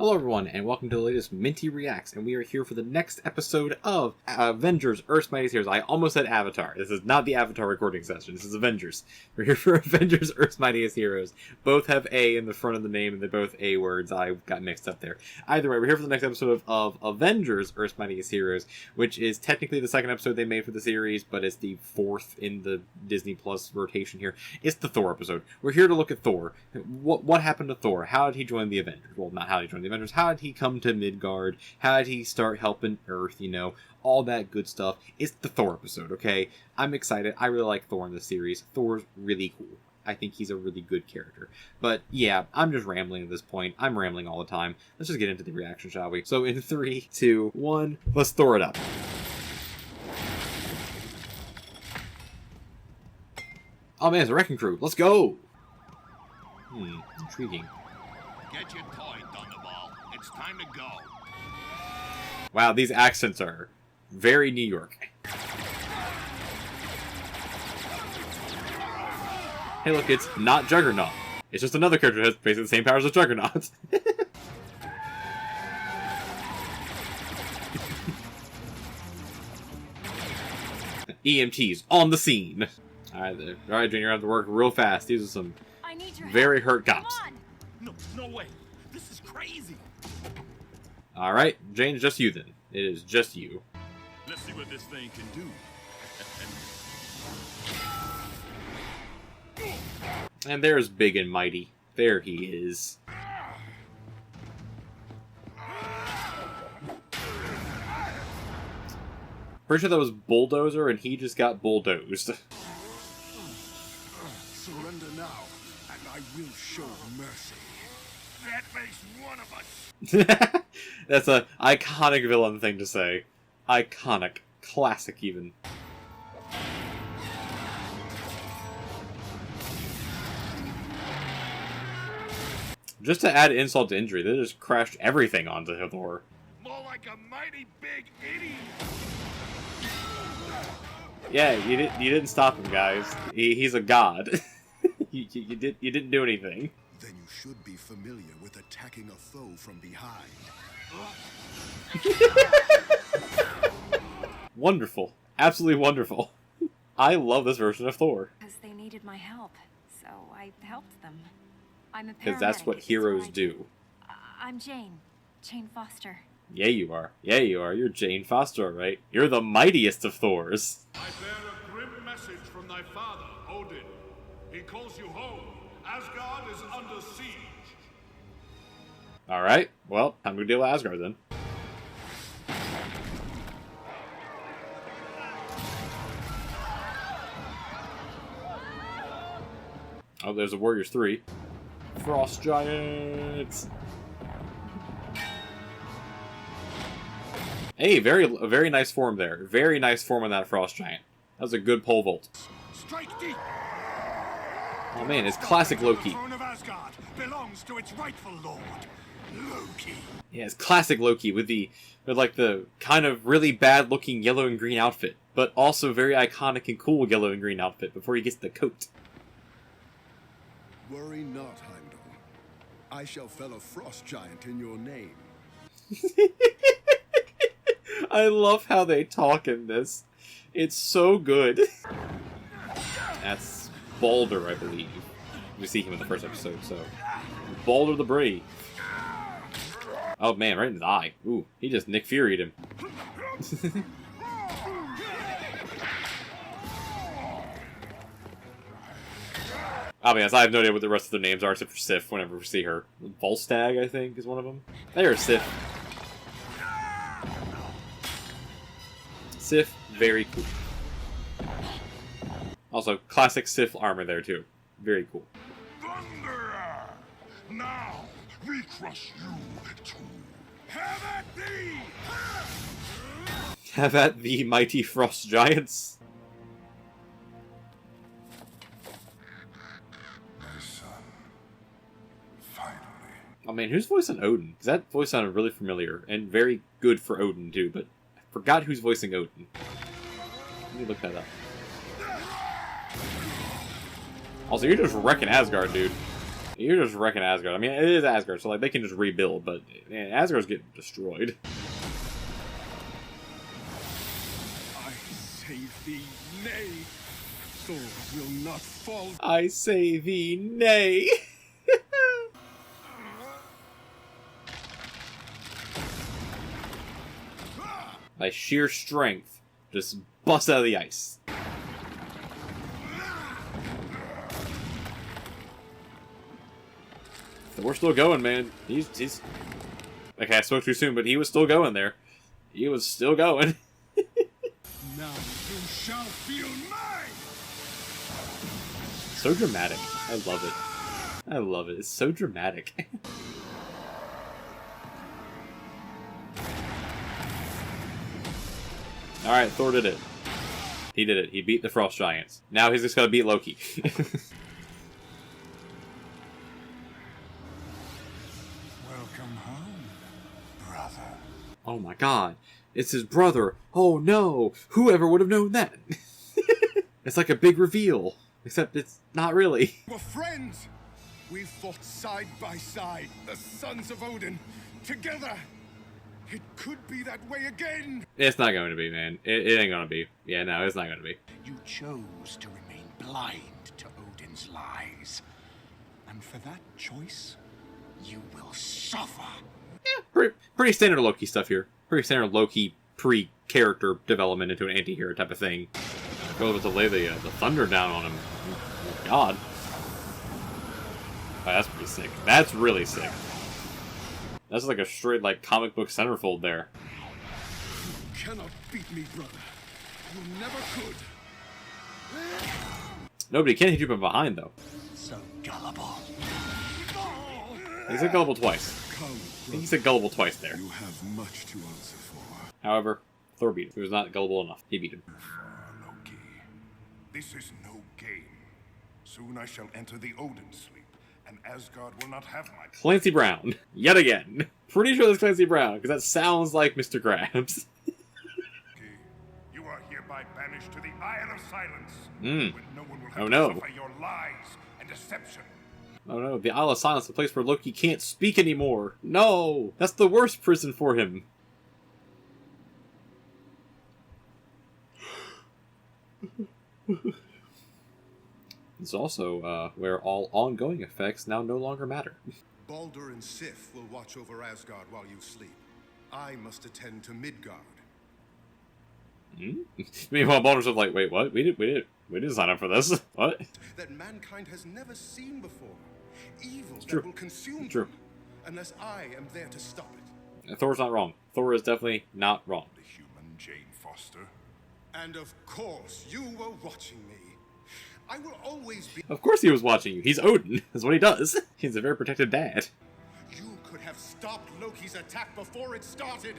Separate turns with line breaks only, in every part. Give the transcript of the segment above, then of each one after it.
Hello everyone, and welcome to the latest Minty Reacts, and we are here for the next episode of Avengers, Earth's Mightiest Heroes. I almost said Avatar. This is not the Avatar recording session, this is Avengers. We're here for Avengers, Earth's Mightiest Heroes. Both have A in the front of the name, and they're both A words. I got mixed up there. Either way, we're here for the next episode of Avengers, Earth's Mightiest Heroes, which is technically the second episode they made for the series, but it's the fourth in the Disney Plus rotation here. It's the Thor episode. We're here to look at Thor. What happened to Thor? How did he join the Avengers? Well, not how did he join the Avengers. How did he come to Midgard? How did he start helping Earth? You know, all that good stuff. It's the Thor episode, okay? I'm excited. I really like Thor in this series. Thor's really cool. I think he's a really good character. But yeah, I'm just rambling at this point. I'm rambling all the time. Let's just get into the reaction, shall we? So in 3, 2, 1, let's Thor it up. Oh man, it's a wrecking crew. Let's go! Intriguing.
Get your toy, Thunderball. It's time to go.
Wow, these accents are very New York. Hey look, it's not Juggernaut. It's just another character that has basically the same powers as Juggernaut. EMTs on the scene. Alright, Jane, you're going to have to work real fast. These are some very hurt cops.
No way. This is crazy.
Alright, Jane, just you then. It is just you.
Let's see what this thing can do.
And there's Big and Mighty. There he is. Pretty sure that was Bulldozer and he just got bulldozed.
Surrender now, and I will show mercy.
That makes one of us.
That's an iconic villain thing to say. Iconic. Classic, even. Just to add insult to injury, they just crashed everything onto Thor.
More like a mighty big idiot.
Yeah, you didn't stop him, guys. He's a god. you didn't do anything.
Then you should be familiar with attacking a foe from behind.
Wonderful. Absolutely wonderful. I love this version of Thor.
Because they needed my help, so I helped them. I'm a paramedic.
Because that's what heroes do.
I'm Jane Foster.
Yeah, you are. Yeah, you are. You're Jane Foster, right? You're the mightiest of Thors.
I bear a grim message from thy father, Odin. He calls you home. Asgard is under siege.
Alright, well, time to deal with Asgard then. Oh, there's a Warriors 3. Frost Giants! Hey, a very nice form there. Very nice form on that Frost Giant. That was a good pole vault.
Strike deep.
Oh man, it's classic Loki.
The throne of Asgard belongs to its rightful lord, Loki.
Yeah, it's classic Loki with like the kind of really bad looking yellow and green outfit, but also very iconic and cool yellow and green outfit before he gets the coat.
Worry not, Heimdall. I shall fell a frost giant in your name.
I love how they talk in this. It's so good. That's Balder, I believe. We see him in the first episode, so... Balder the Brave. Oh man, right in his eye. Ooh, he just Nick Fury'd him. I'll be honest, I have no idea what the rest of their names are except for Sif whenever we see her. Volstagg, I think, is one of them. There's Sif. Sif, very cool. Also, classic Sif armor there, too. Very cool.
Thunderer! Now, we crush you too. Have at thee!
Have at the mighty Frost Giants.
My son, finally.
Oh man, who's voicing Odin? Because that voice sounded really familiar, and very good for Odin, too, but I forgot who's voicing Odin. Let me look that up. Also, you're just wrecking Asgard, dude. You're just wrecking Asgard. I mean, it is Asgard, so like they can just rebuild, but man, Asgard's getting destroyed.
I say thee nay. Thor will not fall.
I say thee nay. By sheer strength, just bust out of the ice. We're still going, man. He's... Okay, I spoke too soon, but he was still going there. He was still going.
Now you shall feel mine.
So dramatic. I love it. I love it. It's so dramatic. Alright, Thor did it. He did it. He beat the Frost Giants. Now he's just gotta beat Loki.
Welcome home, brother.
Oh my god. It's his brother. Oh no. Whoever would have known that? It's like a big reveal. Except it's not really.
We're friends. We fought side by side, the sons of Odin, together. It could be that way again.
It's not going to be, man. It ain't gonna be. Yeah, no, it's not gonna be.
You chose to remain blind to Odin's lies. And for that choice, you will suffer.
Yeah, pretty standard Loki stuff here. Pretty standard Loki pre-character development into an anti-hero type of thing. Go over to lay the thunder down on him. Oh, God. Oh, that's pretty sick. That's really sick. That's like a straight, like, comic book centerfold there.
You cannot beat me, brother. You never could.
Nobody can hit you from behind, though.
So gullible.
He said gullible twice.
Come,
I think he
brother.
said gullible twice there.
You have much to answer for.
However, Thor beat him. He was not gullible enough. He beat him.
Loki, this is no game. Soon I shall enter the Odin sleep, and Asgard will not have my...
Clancy Brown. Yet again. Pretty sure that's Clancy Brown, because that sounds like Mr. Krabs.
You are hereby banished to the Isle of Silence,
Mm.
when no one will
Oh,
have
no.
to suffer your lies and deception.
Oh no, the Isle of Silence, the place where Loki can't speak anymore. No! That's the worst prison for him. It's also where all ongoing effects now no longer matter.
Baldur and Sif will watch over Asgard while you sleep. I must attend to Midgard.
Meanwhile, Baldur's like, wait, what? We didn't sign up for this. What?
That mankind has never seen before. Evil
true.
that will consume
True.
them, unless I am there to stop it.
Thor's not wrong. Thor is definitely not wrong.
The human Jane Foster.
And of course, you were watching me. I will always be...
Of course he was watching you. He's Odin. That's what he does. He's a very protective dad.
You could have stopped Loki's attack before it started.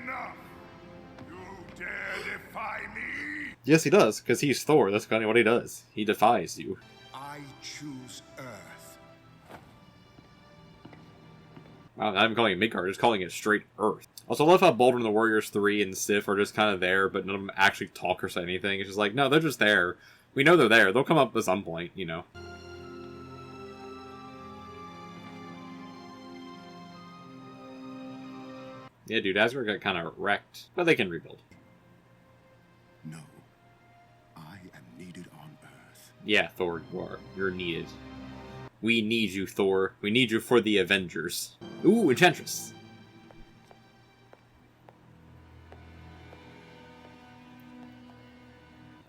Enough! You dare defy me?
Yes, he does, because he's Thor. That's kind of what he does. He defies you.
I choose Earth.
Wow, not even calling it Midgard, just calling it straight Earth. Also, I love how Baldur and the Warriors 3 and Sif are just kind of there, but none of them actually talk or say anything. It's just like, no, they're just there. We know they're there. They'll come up at some point, you know. Yeah, dude, Asgard got kind of wrecked, but they can rebuild.
No. I am needed on Earth.
Yeah, Thor, you are. You're needed. We need you, Thor. We need you for the Avengers. Ooh, Enchantress.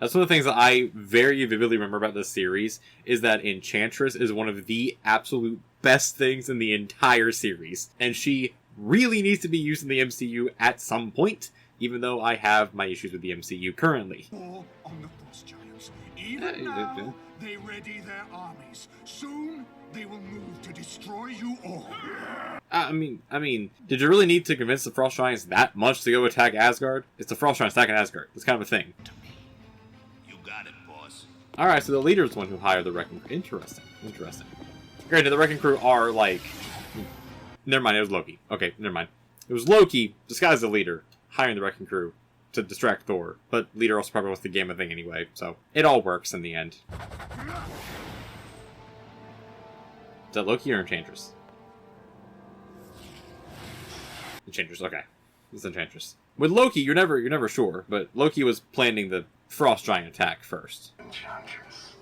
That's one of the things that I very vividly remember about this series, is that Enchantress is one of the absolute best things in the entire series. And she really needs to be used in the MCU at some point, even though I have my issues with the MCU currently.
War on the Frost Giants. Even now, they ready their armies. Soon, they will move to destroy you all.
I mean, did you really need to convince the Frost Giants that much to go attack Asgard? It's the Frost Giants attacking Asgard. It's kind of a thing.
You got it, boss.
Alright, so the leader is the one who hired the Wrecking Crew. Interesting. Interesting. Granted, the Wrecking Crew are, like... Never mind, it was Loki. Okay, never mind. It was Loki, disguised as the leader, hiring the Wrecking Crew to distract Thor. But leader also probably wants the game of thing anyway, so it all works in the end. Is that Loki or Enchantress? Enchantress, okay. It's Enchantress. With Loki, you're never sure, but Loki was planning the frost giant attack first.
Enchantress.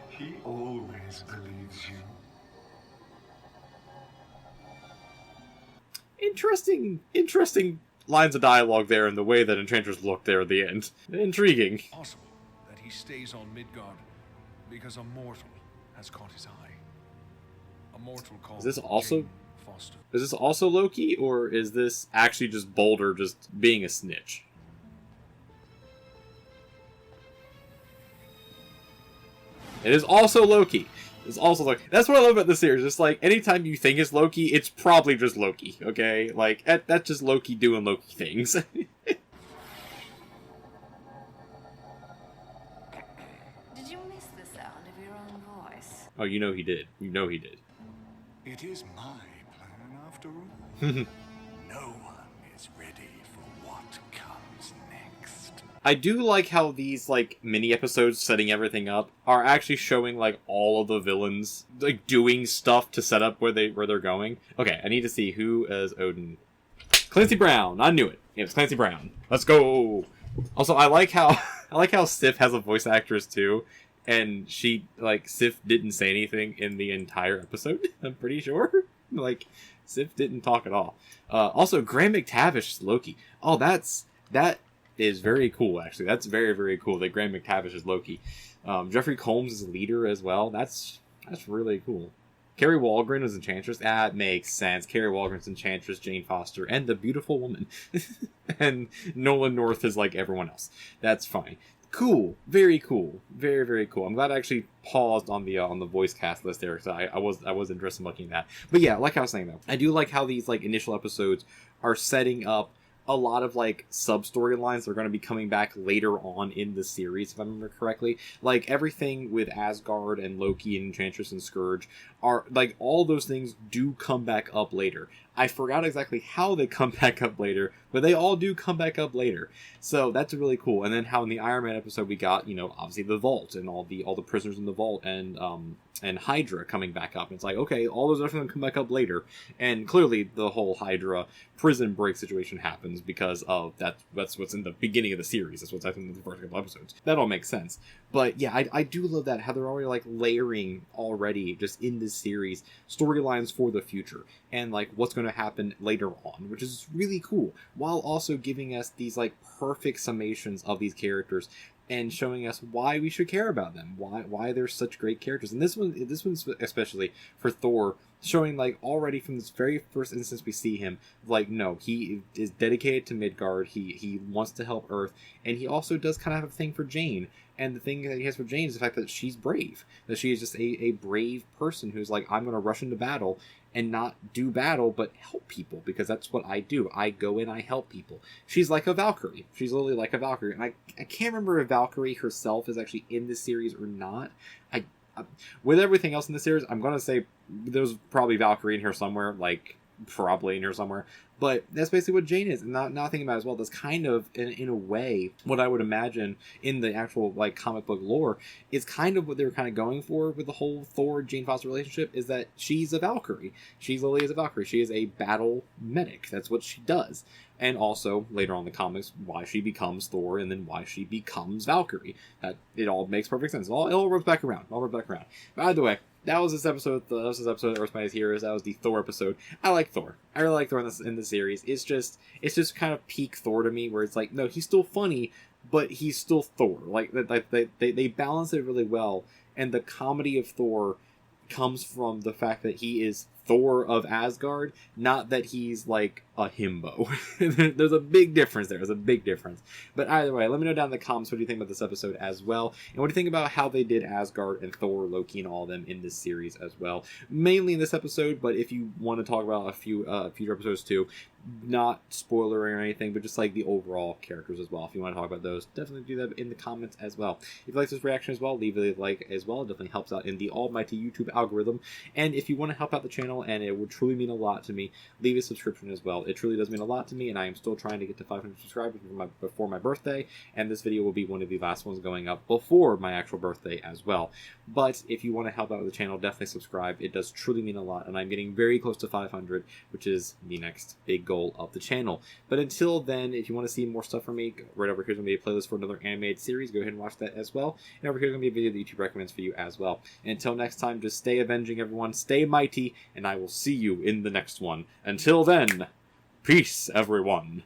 He always believes you.
Interesting lines of dialogue there in the way that Enchantress looked there at the end. Intriguing.
Possible that he stays on Midgard because a mortal has caught his eye. A mortal called
Is this also
Jane Foster.
Is this also Loki, or is this actually just Boulder just being a snitch? It is also Loki. It's also Loki. That's what I love about this series. It's like, anytime you think it's Loki, it's probably just Loki, okay? Like, that's just Loki doing Loki things.
Did you miss the sound of your own voice?
Oh, you know he did. You know he did.
It is my plan after all. No one is ready for what comes next.
I do like how these, like, mini episodes setting everything up are actually showing, like, all of the villains, like, doing stuff to set up where they're going. Okay, I need to see who as Odin. Clancy Brown! I knew it. Yeah, it's Clancy Brown. Let's go! Also, I like how Sif has a voice actress, too. And she, like, Sif didn't say anything in the entire episode, I'm pretty sure. Like, Sif didn't talk at all. Also, Graham McTavish is Loki. Oh, that is very cool, actually. That's very, very cool that Graham McTavish is Loki. Jeffrey Combs is leader as well. That's really cool. Carrie Walgren is Enchantress. That makes sense. Carrie Walgren's Enchantress, Jane Foster, and the beautiful woman. And Nolan North is like everyone else. That's fine. Cool, very cool, very, very cool. I'm glad I actually paused on the voice cast list there, because I was interested in looking at that. But yeah, like I was saying though, I do like how these like initial episodes are setting up a lot of like sub storylines that are going to be coming back later on in the series, if I remember correctly. Like everything with Asgard and Loki and Enchantress and Scourge are like, all those things do come back up later. I forgot exactly how they come back up later, but they all do come back up later. So that's really cool. And then how in the Iron Man episode we got, you know, obviously the vault and all the prisoners in the vault and Hydra coming back up. And it's like, okay, all those are going to come back up later. And clearly the whole Hydra prison break situation happens because of that's what's in the beginning of the series. That's what's happening in the first couple episodes. That all makes sense. But yeah, I do love that, how they're already like layering already just in this series storylines for the future and like what's going to happen later on, which is really cool, while also giving us these like perfect summations of these characters and showing us why we should care about them, why they're such great characters. And this one's especially for Thor, showing like already from this very first instance we see him, like, no, he is dedicated to Midgard, he wants to help Earth, and he also does kind of have a thing for Jane. And the thing that he has for Jane is the fact that she's brave, that she is just a brave person who's like, I'm going to rush into battle and not do battle, but help people, because that's what I do. I go in, I help people. She's like a Valkyrie. She's literally like a Valkyrie. And I can't remember if Valkyrie herself is actually in this series or not. With everything else in the series, I'm going to say there's probably Valkyrie in here somewhere, like, probably in here somewhere. But that's basically what Jane is. And not thinking about it as well, that's kind of, in a way, what I would imagine in the actual, like, comic book lore is kind of what they were kind of going for with the whole Thor-Jane Foster relationship, is that she's a Valkyrie. She literally is a Valkyrie. She is a battle medic. That's what she does. And also, later on in the comics, why she becomes Thor, and then why she becomes Valkyrie. It all makes perfect sense. It all works back around. By the way, that was this episode of Earth's Mightiest Heroes. That was the Thor episode. I like Thor. I really like Thor in the series. It's just kind of peak Thor to me, where it's like, no, he's still funny, but he's still Thor. Like they balance it really well, and the comedy of Thor comes from the fact that he is Thor of Asgard, not that he's like a himbo. There's a big difference there. There's a big difference. But either way, let me know down in the comments what do you think about this episode as well, and what do you think about how they did Asgard and Thor, Loki, and all of them in this series as well. Mainly in this episode, but if you want to talk about a few future episodes too, not spoilering or anything, but just like the overall characters as well. If you want to talk about those, definitely do that in the comments as well. If you like this reaction as well, leave a like as well. It definitely helps out in the almighty YouTube algorithm. And if you want to help out the channel channel, and it would truly mean a lot to me. Leave a subscription as well. It truly does mean a lot to me, and I am still trying to get to 500 subscribers before my birthday, and this video will be one of the last ones going up before my actual birthday as well. But if you want to help out with the channel, definitely subscribe. It does truly mean a lot, and I'm getting very close to 500, which is the next big goal of the channel. But until then, if you want to see more stuff from me, right over here is going to be a playlist for another animated series. Go ahead and watch that as well. And over here is going to be a video that YouTube recommends for you as well. And until next time, just stay avenging, everyone. Stay mighty, and I will see you in the next one. Until then, peace, everyone.